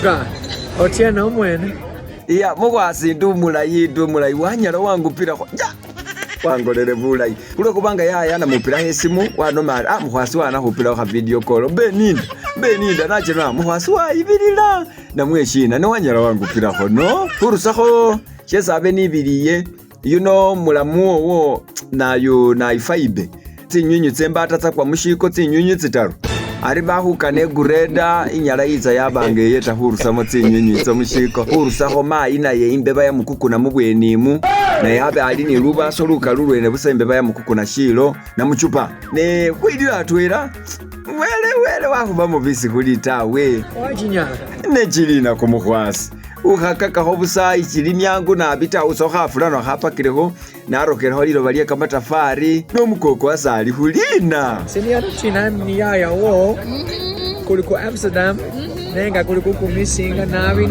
Muga Otieno mwene iya mukwasi ndumulayi wanyala wangupira ja wangolele bulayi kulo kubanga yaya na mupira hesimu wanomali mukwasi wana kupira ka video call beninda nachena mukwasi wayibirira namweshina ne wanyala wangupira hono kurusakho chesabe nibiliye mulamu wo nayo naifaibe tsinyunyu tsembata tsakwa mushiko tsinyunyu tsitaru ari bahukane gureda inyala iza yabange yeta hurusamo tsinyunyu tso mushiko hurusaho mayi naye imbeba ya mukukuna mubwenimu na yabe ali ni rubaso lukalulwene busa imbeba ya mukukuna shilo na muchupa ne kwidira atwera wele wahuba mubisi kulitawe wajinyaka ne chilina kumukwasi ukakaka hobusa ichili myangu na bita usoha fulano hapakireho narokereho lilo balia kamatafari no mukoko asali hulina senior china ni yaya wo kuliko Amsterdam nenga kuliko kumisinga nabi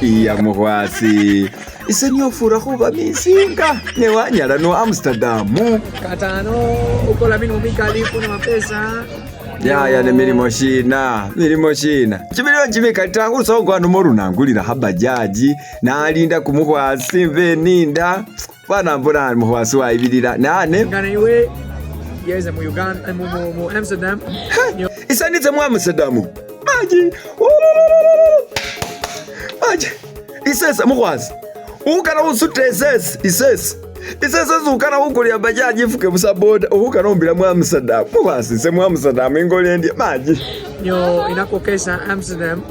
iya mukwasi isenyo fura kuba misinga ne wanyala no Amsterdamu katano ukola minu mikalifu na mapesa ya ne milimo shina chimilio chimikalitira kusongo anu morunangulira habajaji na alinda kumukwasi mveninda panambona mukwasi waibilira nane ngana iwe yeza mu Uganda mu Amsterdam isanitse mu Amsterdam maji isesa mukwasi ukana usute isesa ukana ukulya bajaji fuke busaboda ukana umbira mu Amsterdam mukwasi se mu Amsterdam ingolende maji nyo inakokesa Amsterdam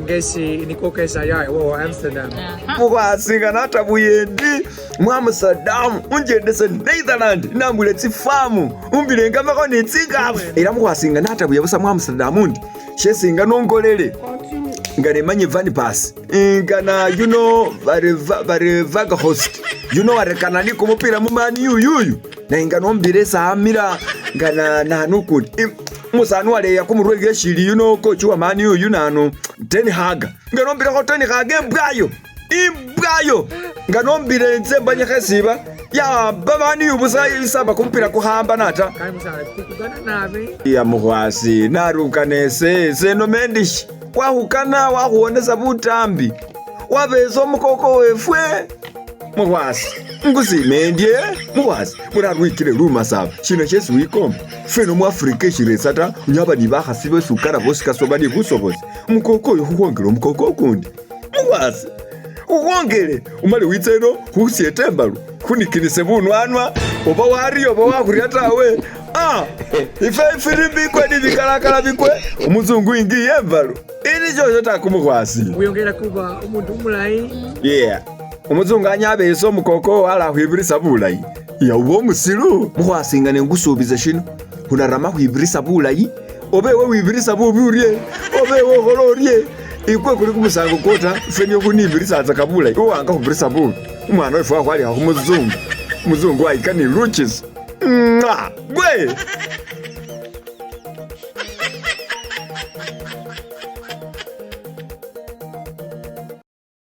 ngesi inikokesa yaya wo Amsterdam mukwasi kana atabuyendi mu Amsterdam unjedese Netherland nambule tsifamu umbilenga mako ni tsingafu era mukwasi ngana atabuye busa mu Amsterdam undi shesinga nongolele ngane manye vani pass ngana bare vaga host warekana liko mupira mumani yuyu na ingano mbiresa amira ngana nanukudi musanu wale yakumurwege shiri coach wa mani yuyu nanu Ten Hag ngano mbira ko Ten Hag ibwayo ngano mbire nzembanye khesiba ya babani ubusa isaba kumpira kuhamba nata kai musale kukugana nabe ya mukwasi narukanese seno mendish wahukana wahuoneza butambi wabezo mukoko wefwe mukwasi nguzimendye mukwasi murarwikire ruma saba shino chesu wikombe feno mu Afrika shiresata nyaba nibahasibe sukara bosika sobani busobozi mukoko yo huongero mukoko kundi mukwasi uwongere umali witseno husietembalu kunikinise bunwanwa oba wari oba wakuriatawe ife filimbi kwe nibikalakala bikwe umuzungu ingiye mbalu ili jojo takumukwasi uyongera kuba umuntu umulayi umuzungu anyabeso mukoko ala hwibirisa bulayi ya ubo musilu mukwasingane ngusubiza shino hunarama hwibirisa bulayi obewe wibirisa bubiurie obewe holorie ikwe kuli kumusango kota fenyo kunibirisa atakabulayi uwanga hubirisa bubi umwana wefu wakwali hakumuzungu muzungu waikani ruches gwe